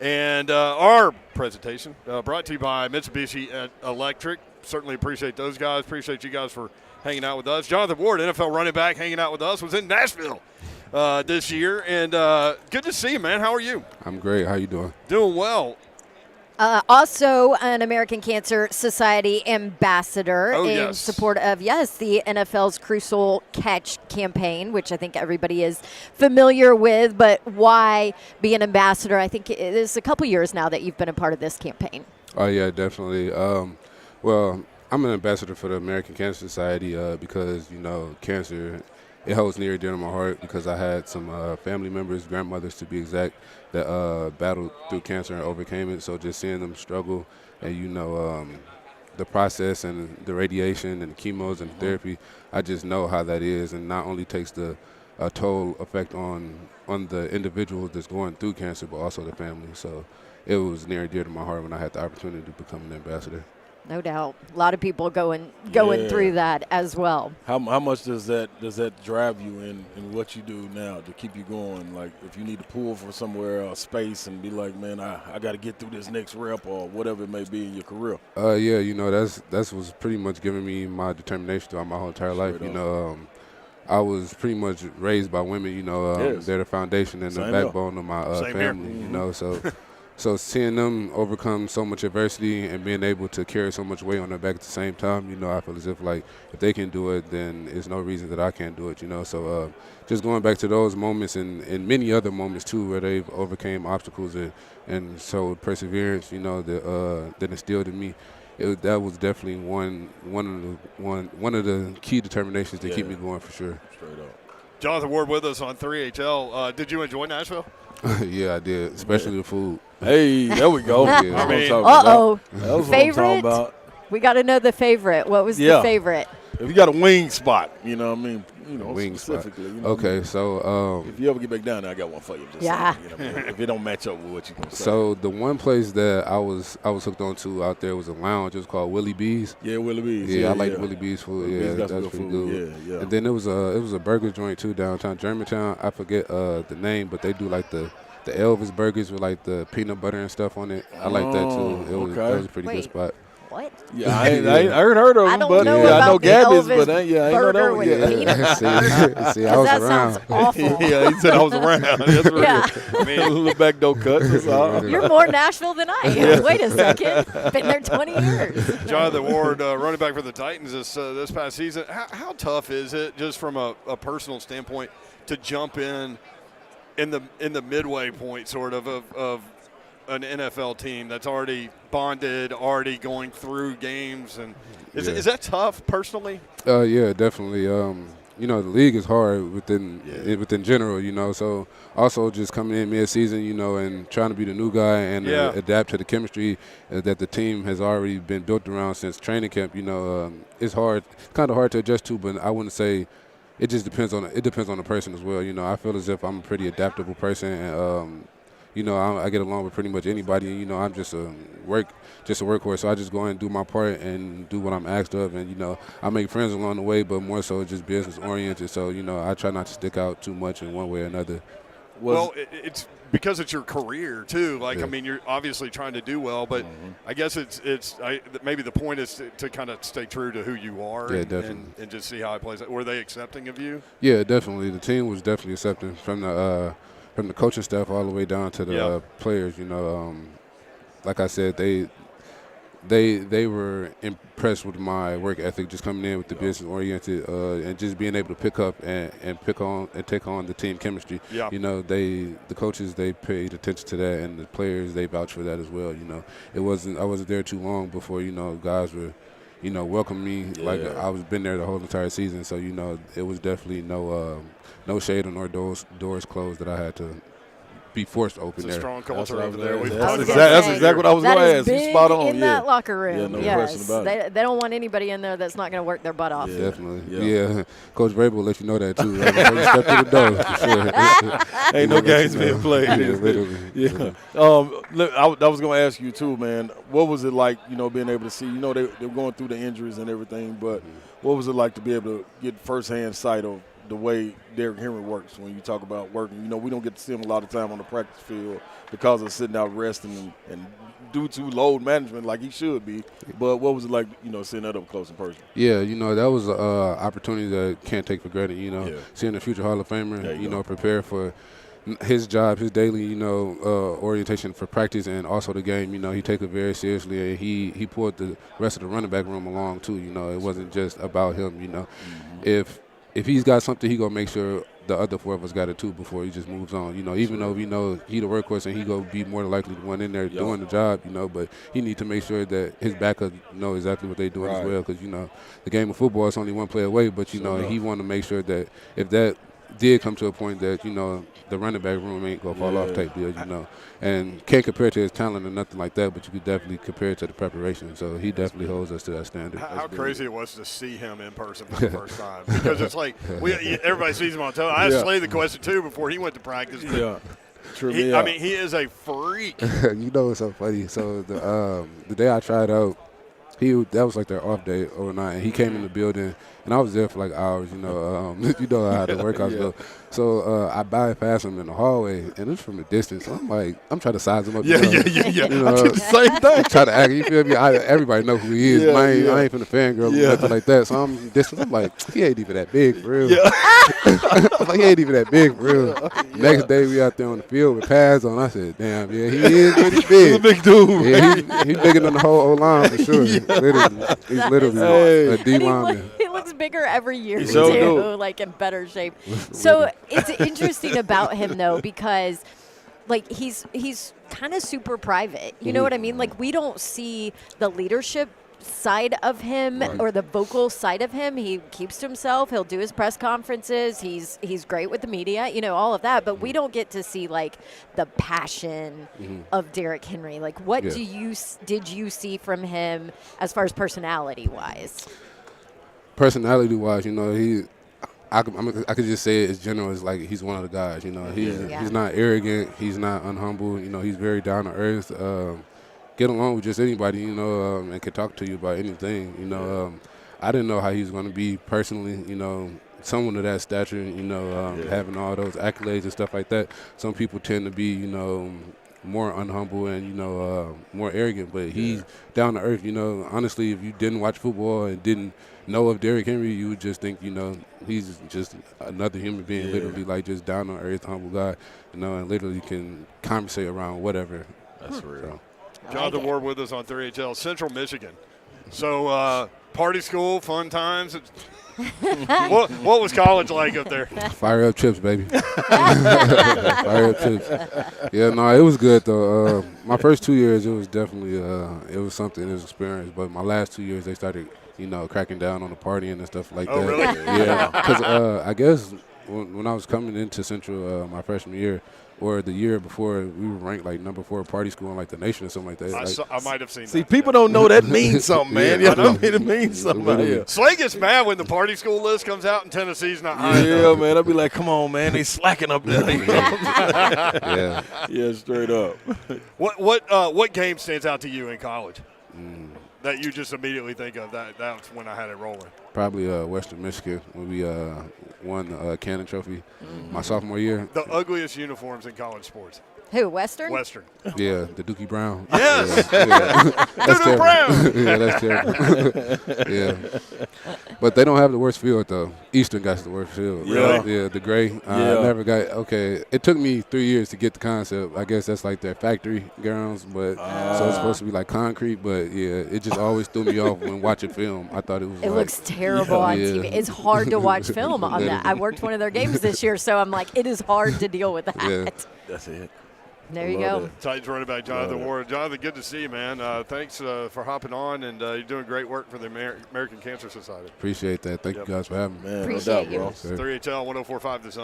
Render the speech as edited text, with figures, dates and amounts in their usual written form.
And our presentation brought to you by Mitsubishi Electric. Certainly appreciate those guys. Appreciate you guys for hanging out with us. Jonathan Ward, NFL running back, hanging out with us, was in Nashville this year. And good to see you, man. How are you? I'm great. How you doing? Doing well. Also an American Cancer Society ambassador in yes. support of, the NFL's Crucial Catch campaign, which I think everybody is familiar with. But why be an ambassador? I think it is a couple years now that you've been a part of this campaign. Oh, yeah, definitely. Well, I'm an ambassador for the American Cancer Society because, cancer, it holds near and dear to my heart because I had some family members, grandmothers to be exact, that battled through cancer and overcame it. So just seeing them struggle and, the process and the radiation and the chemos and the therapy, I just know how that is, and not only takes a toll effect on the individual that's going through cancer, but also the family. So it was near and dear to my heart when I had the opportunity to become an ambassador. No doubt. A lot of people going through that as well. How much does that drive you in what you do now to keep you going? Like if you need to pull for somewhere space and be like, man, I got to get through this next rep or whatever it may be in your career. That's was pretty much giving me my determination throughout my whole entire life. I was pretty much raised by women. Yes. They're the foundation and Same the backbone of my family. Mm-hmm. So seeing them overcome so much adversity and being able to carry so much weight on their back at the same time, I feel as if if they can do it, then there's no reason that I can't do it. So just going back to those moments and many other moments too, where they've overcame obstacles and showed perseverance, that instilled in me. That was definitely one of the key determinations to keep me going for sure. Straight up. Jonathan Ward with us on 3HL. Did you enjoy Nashville? Yeah, I did, especially the food. Hey, there we go. Yeah. Favorite? We got to know the favorite. What was the favorite? If you got a wing spot, wing specifically. Spot. Okay, so if you ever get back down there, I got one for you. Just saying, if it don't match up with what you're gonna say. So the one place that I was hooked on to out there was a lounge. It was called Willie B's. Yeah, Willie B's. Yeah, I like Willie B's food. Willie B's, that's pretty food. good. Yeah. And then it was a burger joint too downtown Germantown. I forget the name, but they do like the Elvis burgers with like the peanut butter and stuff on it. I like that too. It was a pretty good spot. What? Yeah, I heard of them, but I know Gabby's, but I ain't know that one. See, I was that around. Sounds awful. Yeah, he said I was around. That's real. Yeah. I mean, a little back door cut. That's all. You're more Nashville than I am. Wait a second. Been there 20 years. Jonathan Ward, running back for the Titans this past season. How tough is it, just from a personal standpoint, to jump in the midway point sort of an NFL team that's already bonded, already going through games, and is that tough personally? Yeah, definitely. The league is hard within general, so also just coming in mid-season, and trying to be the new guy and adapt to the chemistry that the team has already been built around since training camp, it's hard, kind of hard to adjust to, but I wouldn't say it just depends on the person as well. I feel as if I'm a pretty adaptable person, and I get along with pretty much anybody. I'm just a workhorse. So I just go in and do my part and do what I'm asked of. And, I make friends along the way, but more so just business oriented. So, I try not to stick out too much in one way or another. Well, it's because it's your career too. I mean, you're obviously trying to do well, but I guess maybe the point is to kind of stay true to who you are and just see how it plays out. Were they accepting of you? Yeah, definitely. The team was definitely accepting from the coaching staff all the way down to the players. Like I said, they were impressed with my work ethic, just coming in with the business oriented and just being able to pick up and take on the team chemistry. Yeah. The coaches, they paid attention to that, and the players, they vouched for that as well. I wasn't there too long before guys were welcome me like I was been there the whole entire season. So it was definitely no shade on our doors closed that I had to be forced to open there. It's a strong culture over there. That's exactly what I was going to ask. You spot on. In that locker room. Yeah, no question about it. They don't want anybody in there that's not going to work their butt off. Yeah, definitely. Yeah. Coach Vrabel will let you know that too. Before you step through the door, for sure. Ain't no games being played. Yeah, literally. Yeah. Look, I was going to ask you too, man. What was it like, being able to see? They were going through the injuries and everything, but what was it like to be able to get firsthand sight of the way Derrick Henry works when you talk about working. You know, we don't get to see him a lot of time on the practice field because of sitting out resting and due to load management like he should be. But what was it like, you know, seeing that up close in person? Yeah, you know, that was an opportunity that I can't take for granted, you know. Yeah. Seeing a future Hall of Famer, There you you go. know, prepare for his job, his daily, you know, orientation for practice and also the game. You know, he take it very seriously, and he pulled the rest of the running back room along too. You know, it wasn't just about him. You know, if he's got something, he gonna make sure the other four of us got it too before he just moves on. You know, even though we know he the workhorse and he gonna be more than likely the one in there doing the job. You know, but he need to make sure that his backup know exactly what they doing as well. Because you know, the game of football is only one play away. But you know, he want to make sure that if that did come to a point that, you know, the running back room ain't gonna fall off type deal, you know, and can't compare to his talent or nothing like that, but you could definitely compare it to the preparation. So he definitely holds us to that standard. How crazy it was to see him in person for the first time, because it's like everybody sees him on television. I asked Slade the question too before he went to practice. But I mean, he is a freak. You know, it's so funny. So the day I tried out, that was like their off day overnight, and he came in the building, and I was there for like hours. You know, you know how the workouts go. So I bypassed him in the hallway, and it's from a distance. So I'm trying to size him up. Yeah. You know, I did the same thing. Try to act. You feel me? Everybody know who he is. I ain't finna fangirl or nothing like that. So I'm distant. I'm like, he ain't even that big for real. I'm like, he ain't even that big for real. Next day we out there on the field with pads on. I said, damn, yeah, he is pretty big. He's a big dude. Yeah, he's bigger than the whole O-line for sure. He's literally a D lineman. He looks bigger every year He too, so do. like in better shape. So it's interesting about him though, because like he's kind of super private. You know what I mean? Like we don't see the leadership side of him or the vocal side of him. He keeps to himself. He'll do his press conferences. He's great with the media, you know, all of that. But we don't get to see like the passion of Derrick Henry. Like what did you see from him as far as personality wise? Personality-wise, you know, I could just say it as general as like he's one of the guys. You know, he's not arrogant. He's not unhumble. You know, he's very down to earth. Get along with just anybody, you know, and can talk to you about anything. You know, I didn't know how he was going to be personally. You know, someone of that stature. You know, having all those accolades and stuff like that. Some people tend to be, you know, more unhumble and, you know, more arrogant. But he's down to earth. You know, honestly, if you didn't watch football and didn't know of Derrick Henry, you would just think, you know, he's just another human being, literally like just down to earth, humble guy, you know, and literally can conversate around whatever. That's real. So. Jonathan Ward with us on 3HL, Central Michigan. So party school, fun times. What was college like up there? Fire up chips, baby. Fire up chips. Yeah, no, it was good though. My first 2 years, it was definitely it was something, it was experience. But my last 2 years, they started, you know, cracking down on the partying and stuff like that. Oh, really? Yeah, because I guess when I was coming into Central my freshman year, or the year before, we were ranked like number 4 party school in like the nation or something like that. I might have seen See, that. people don't know that means something, man. Yeah, You know what I mean? It means something out here. Slay gets mad when the party school list comes out and Tennessee's not high Yeah, enough. man. I'll be like, come on, man. They slacking up there. Yeah. Yeah, straight up. What game stands out to you in college that you just immediately think of? That's when I had it rolling. Probably Western Michigan when we won the Cannon Trophy my sophomore year. The ugliest uniforms in college sports. Who, Western? Western. Yeah, the Dookie Brown. Yes. Yeah. That's Doo-doo Brown. Yeah, that's terrible. Yeah. But they don't have the worst field, though. Eastern got the worst field. Really? Yeah, the gray. I never got – okay. It took me 3 years to get the concept. I guess that's like their factory grounds, but so it's supposed to be like concrete. But, yeah, it just always threw me off when watching film. I thought it was It looks terrible on Yeah. TV. It's hard to watch film on that. I worked one of their games this year, so I'm like, it is hard to deal with that. Yeah. That's it. There you Love go. it. Titans running back Jonathan Ward. Jonathan, good to see you, man. Thanks for hopping on, and you're doing great work for the American Cancer Society. Appreciate that. Thank you guys for having me. Man, Appreciate no doubt, you. bro. 3HL 104.5 The Zone.